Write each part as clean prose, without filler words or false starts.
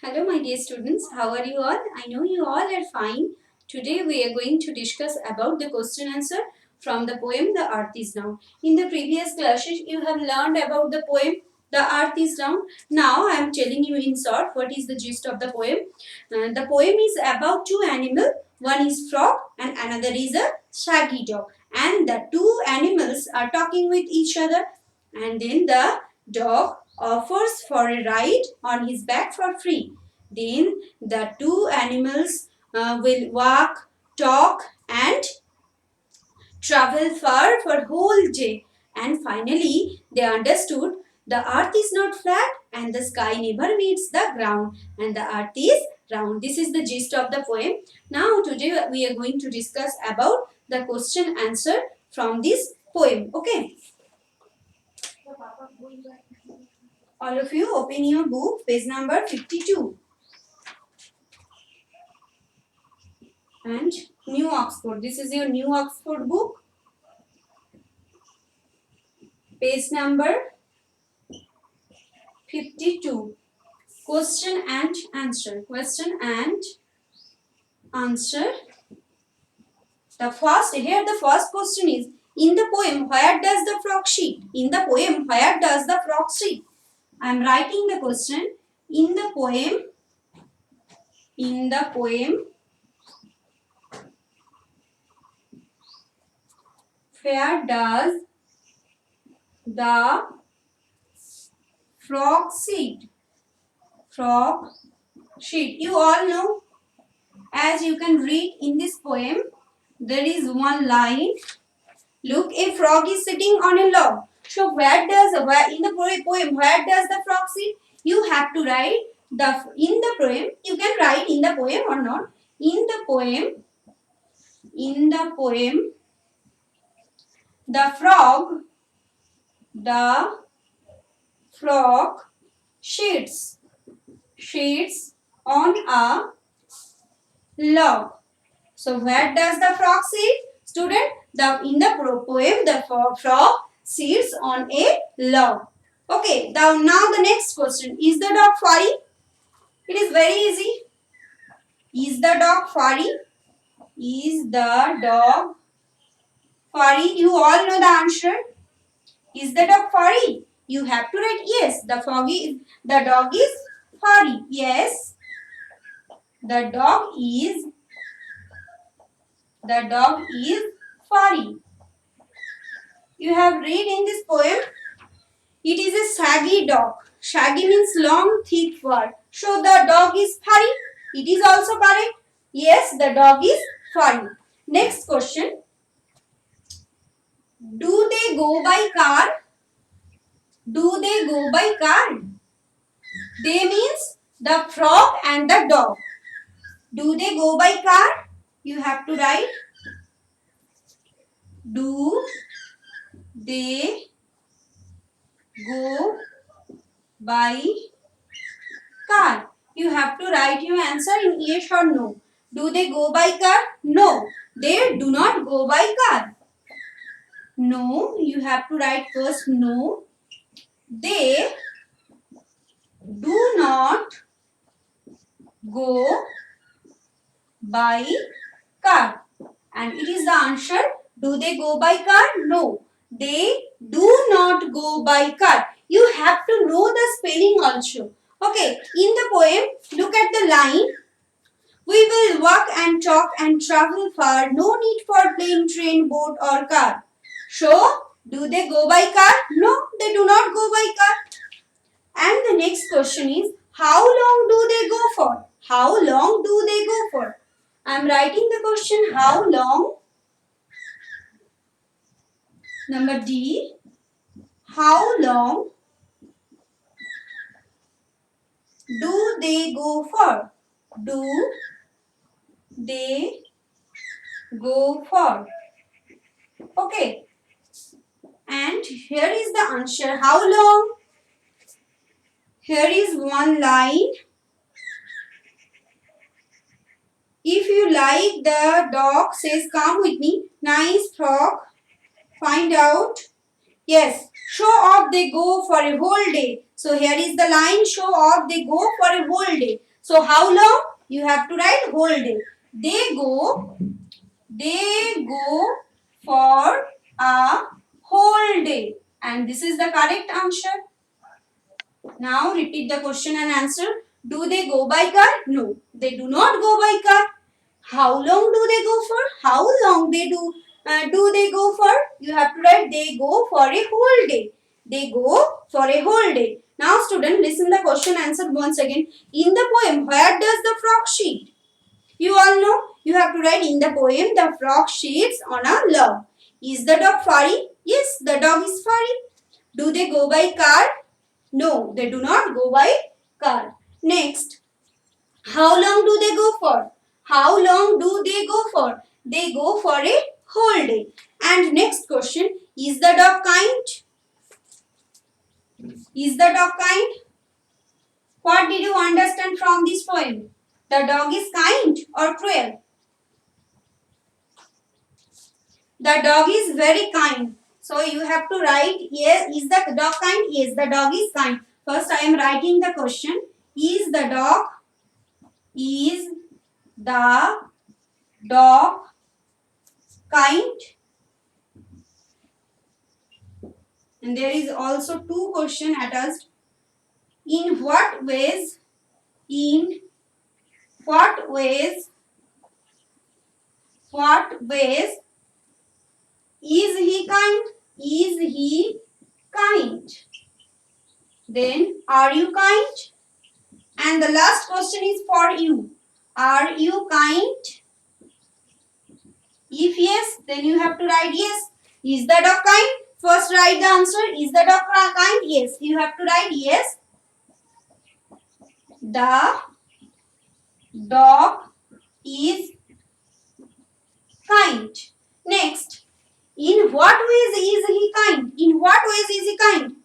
Hello my dear students, how are you all? I know you all are fine. Today we are going to discuss about the question answer from the poem The Earth is Round. In the previous classes you have learned about the poem The Earth is Round. Now I am telling you in short what is the gist of the poem. The poem is about two animals. One is frog and another is a shaggy dog. And the two animals are talking with each other. And then the dog offers for a ride on his back for free. Then the two animals will walk, talk and travel far for whole day. And finally they understood the earth is not flat and the sky never meets the ground and the earth is round. This is the gist of the poem. Now today we are going to discuss about the question answer from this poem. Okay. All of you open your book, page number 52. And New Oxford. This is your New Oxford book. Page number 52. Question and answer. Question and answer. The first question is, in the poem, where does the frog sit? In the poem, where does the frog sit? I am writing the question. In the poem, where does the frog sit? Frog sit. You all know, as you can read in this poem, there is one line. Look, a frog is sitting on a log. So in the poem, where does the frog sit? You have to write in the poem. You can write in the poem or not. In the poem, the frog shits on a log. So where does the frog sit? Student, in the poem, the frog sits on a log. Okay, now the next question. Is the dog furry? It is very easy. Is the dog furry? Is the dog furry? You all know the answer. Is the dog furry? You have to write yes. The dog is furry. Yes. The dog is furry. You have read in this poem, it is a shaggy dog. Shaggy means long, thick fur. So the dog is furry. It is also correct. Yes, the dog is furry. Next question. Do they go by car? Do they go by car? They means the frog and the dog. Do they go by car? You have to write. Do they go by car? You have to write your answer in yes or no. Do they go by car? No, they do not go by car. No, you have to write first no. They do not go by car. And it is the answer. Do they go by car? No, they do not go by car. You have to know the spelling also. Okay, in the poem, look at the line. We will walk and talk and travel far. No need for plane, train, boat or car. So, do they go by car? No, they do not go by car. And the next question is, how long do they go for? How long do they go for? I am writing the question, how long? Number D, how long do they go for? Do they go for? Okay. And here is the answer. How long? Here is one line. If you like, the dog says, come with me. Nice frog. Find out. Yes. Show off they go for a whole day. So here is the line. Show off they go for a whole day. So how long? You have to write whole day. They go for a whole day. And this is the correct answer. Now repeat the question and answer. Do they go by car? No, they do not go by car. How long do they go for? How long do they go for? You have to write they go for a whole day. They go for a whole day. Now student, listen the question answer once again. In the poem, where does the frog sheet? You all know. You have to write in the poem, the frog sheets on a log. Is the dog furry? Yes, the dog is furry. Do they go by car? No, they do not go by car. Next, how long do they go for? How long do they go for? They go for a whole day. And next question, is the dog kind? Is the dog kind? What did you understand from this poem? The dog is kind or cruel? The dog is very kind. So you have to write, yes, is the dog kind? Yes, the dog is kind. First I am writing the question. Is the dog kind? And there is also two questions attached. In what ways? In what ways? What ways is he kind? Is he kind? Then, are you kind? And the last question is for you. Are you kind? If yes, then you have to write yes. Is the dog kind? First write the answer. Is the dog kind? Yes. You have to write yes. The dog is kind. Next, in what ways is he kind? In what ways is he kind?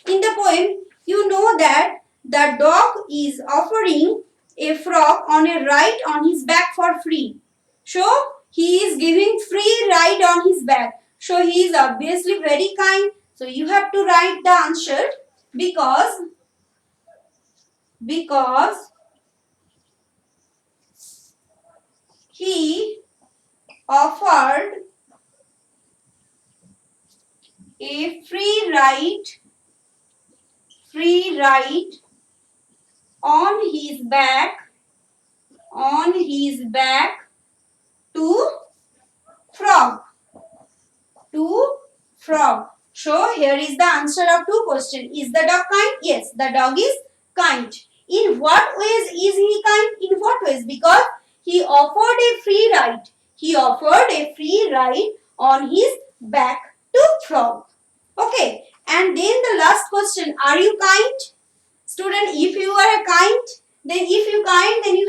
In the poem, you know that the dog is offering a frog on a ride on his back for free. So, he is giving free ride on his back. So, he is obviously very kind. So, you have to write the answer because he offered a free ride on his back to frog. So here is the answer of two questions. Is the dog kind? Yes, the dog is kind. In what ways is he kind? In what ways? Because he offered a free ride. He offered a free ride on his back to frog. Okay. And then the last question. Are you kind? Student, if you are kind, then you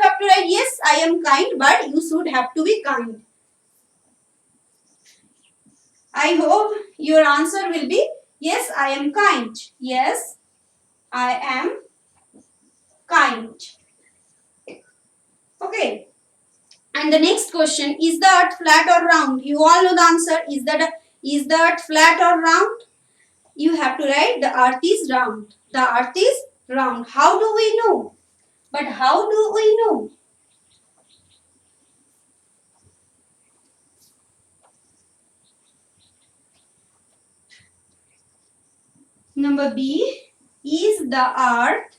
have to write yes, I am kind, but you should have to be kind. I hope your answer will be yes, I am kind. Yes, I am kind. Okay. And the next question, is the earth flat or round? You all know the answer. Is the earth flat or round? You have to write the earth is round. The earth is round. How do we know? But how do we know? Number B, is the earth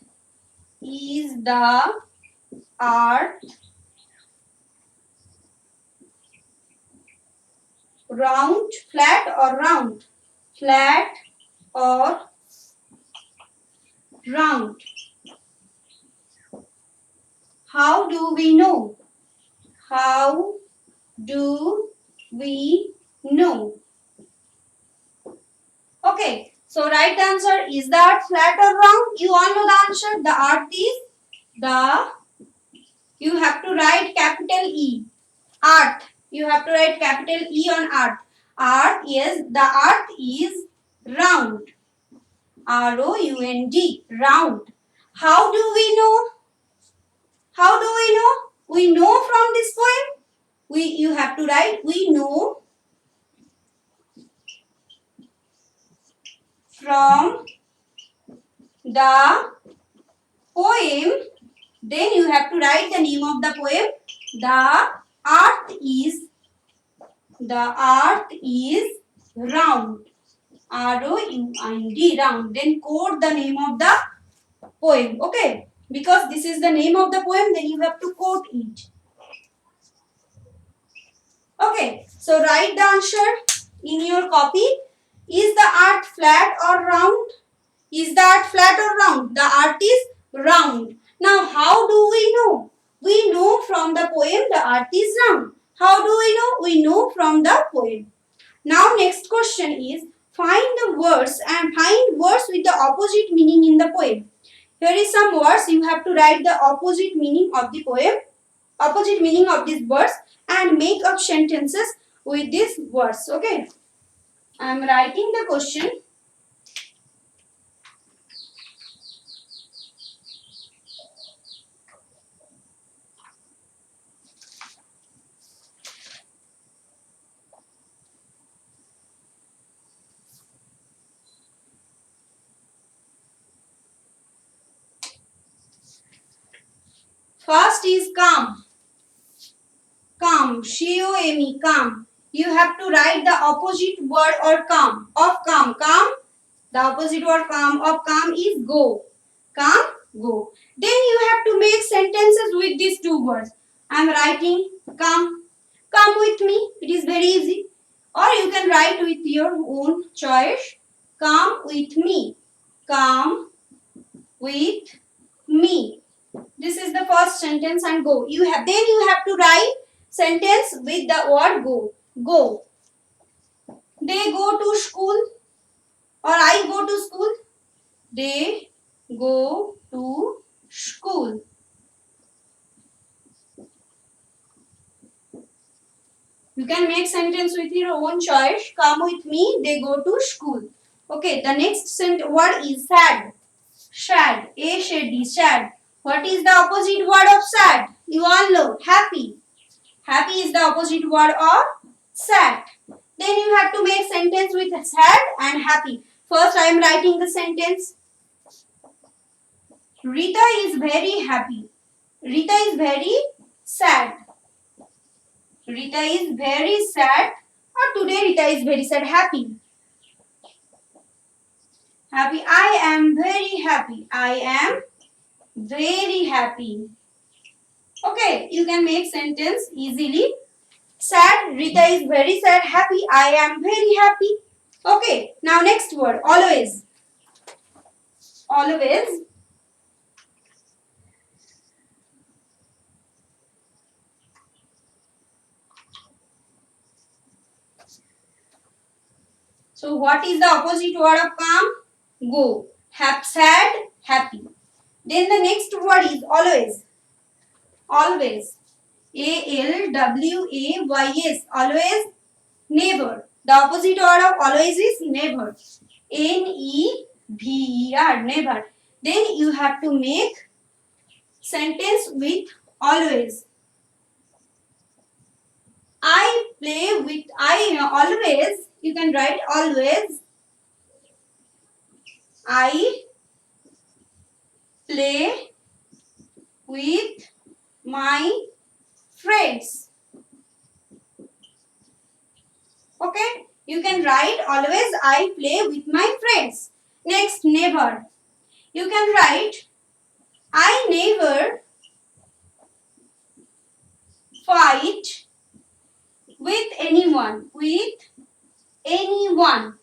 round, flat or round? Flat or round? How do we know? How do we know? Okay, so right answer, is the earth flat or round? You all know the answer. The earth is you have to write capital E. Earth. You have to write capital E on earth. Earth, yes, the earth is round. R-O-U-N-D, round. How do we know? How do we know? We know from this poem. You have to write, we know from the poem Then you have to write the name of the poem. The earth is round. R-O-U-N-D, round. Then quote the name of the poem. Okay. Because this is the name of the poem, then you have to quote it. Okay. So write the answer in your copy. Is the earth flat or round? Is the earth flat or round? The earth is round. Now how do we know? We know from the poem the earth is round. How do we know? We know from the poem. Now next question is find the words and find words with the opposite meaning in the poem. Here is some words. You have to write the opposite meaning of the poem, opposite meaning of these words and make up sentences with these words. Okay. I am writing the question. First is calm. Calm. C-O-M-E. Calm. You have to write the opposite word or calm. Of calm. Calm. The opposite word calm of calm is go. Calm. Go. Then you have to make sentences with these two words. I am writing come. Come with me. It is very easy. Or you can write with your own choice. Come with me. Come with me. This is the first sentence and go. Then you have to write sentence with the word go. Go. They go to school or I go to school. They go to school. You can make sentence with your own choice. Come with me. They go to school. Okay. The next word is sad. Sad. A-S-A-D. Sad. What is the opposite word of sad? You all know. Happy. Happy is the opposite word of sad. Then you have to make sentence with sad and happy. First I am writing the sentence. Rita is very happy. Rita is very sad. Rita is very sad. Or today Rita is very sad. Happy. Happy. I am very happy. I am very happy. Okay, you can make sentence easily. Sad. Rita is very sad. Happy. I am very happy. Okay. Now next word. Always. Always. So what is the opposite word of calm? Go. Sad. Happy. Then the next word is always. Always. A-L-W-A-Y-S. Always. Never. The opposite word of always is never. N-E-V-E-R. Never. Then you have to make sentence with always. I play with always. You can write always. I play with my friends. Okay. You can write always I play with my friends. Next, never. You can write I never fight with anyone. With anyone.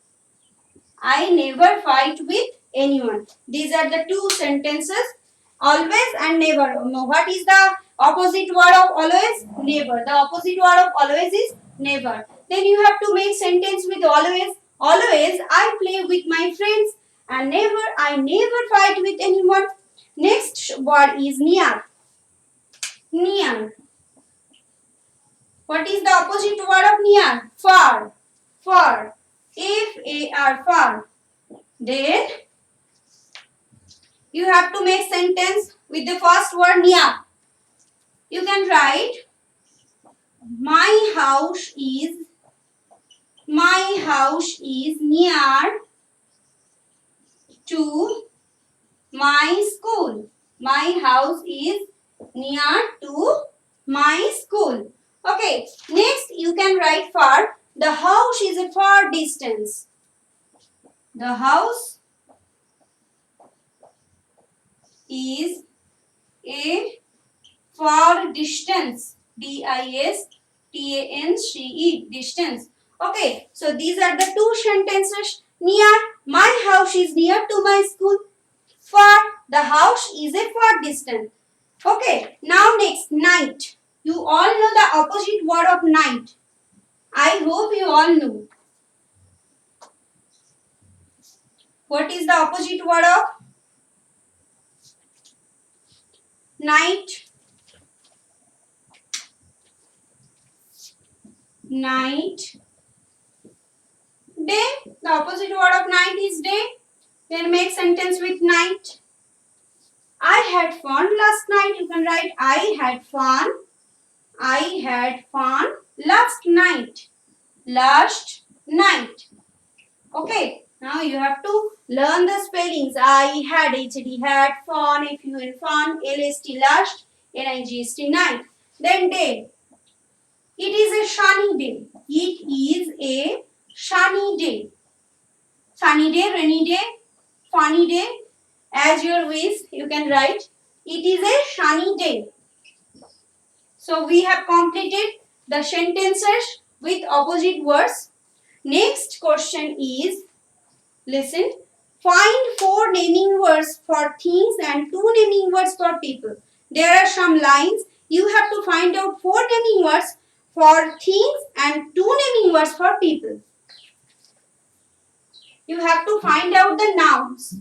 I never fight with anyone. These are the two sentences. Always and never. What is the opposite word of always? Never. The opposite word of always is never. Then you have to make sentence with always. Always I play with my friends and I never fight with anyone. Next word is near. Near. What is the opposite word of near? Far. Far. F-A-R. Far. Then you have to make sentence with the first word near. You can write my house is near to my school. My house is Near to my school. Okay. Next, you can write far. The house is a far distance. The house is a far distance. distance. Distance. Okay. So these are the two sentences. Near. My house is near to my school. Far. The house is a far distance. Okay. Now next. Night. You all know the opposite word of night. I hope you all know. What is the opposite word of night? Night. Day. The opposite word of night is day. Then make sentence with night. I had fun last night. You can write I had fun. I had fun last night. Last night. Okay. Now you have to learn the spellings. I had, HD had, fun, FUN fun, LST last, NIGST night. Then day. It is a sunny day. It is a sunny day. Sunny day, rainy day, funny day. As your wish, you can write. It is a sunny day. So we have completed the sentences with opposite words. Next question is, listen. Find 4 naming words for things and 2 naming words for people. There are some lines. You have to find out 4 naming words for things and 2 naming words for people. You have to find out the nouns.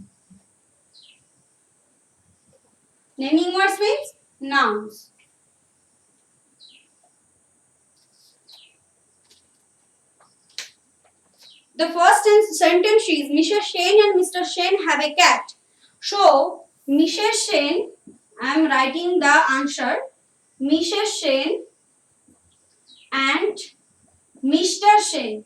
Naming words means nouns. The first sentence is Mrs. Shane and Mr. Shane have a cat. So, Mrs. Shane, I am writing the answer. Mrs. Shane and Mr. Shane.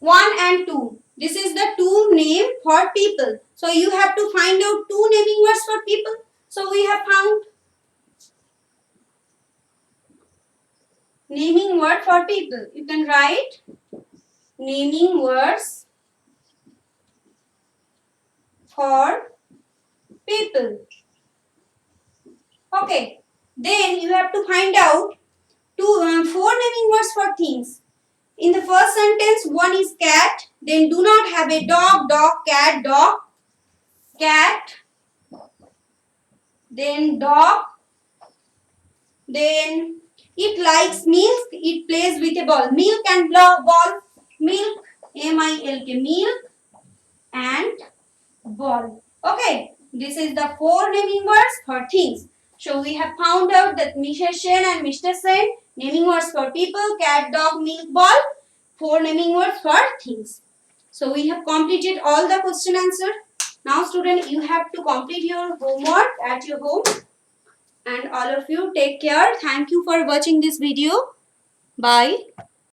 1 and 2. This is the 2 name for people. So, you have to find out 2 naming words for people. So, we have found naming word for people. You can write naming words for people. Okay. Then you have to find out 4 naming words for things. In the first sentence, 1 is cat. Then do not have a dog, dog, cat, dog, cat. Then dog. Then it likes milk. It plays with a ball. Milk and ball. Milk. M-I-L-K. Milk and ball. Okay. This is the 4 naming words for things. So we have found out that Mrs. Shane and Mr. Shane, naming words for people, cat, dog, milk, ball. 4 naming words for things. So we have completed all the question answer. Now student, you have to complete your homework at your home. And all of you take care. Thank you for watching this video. Bye.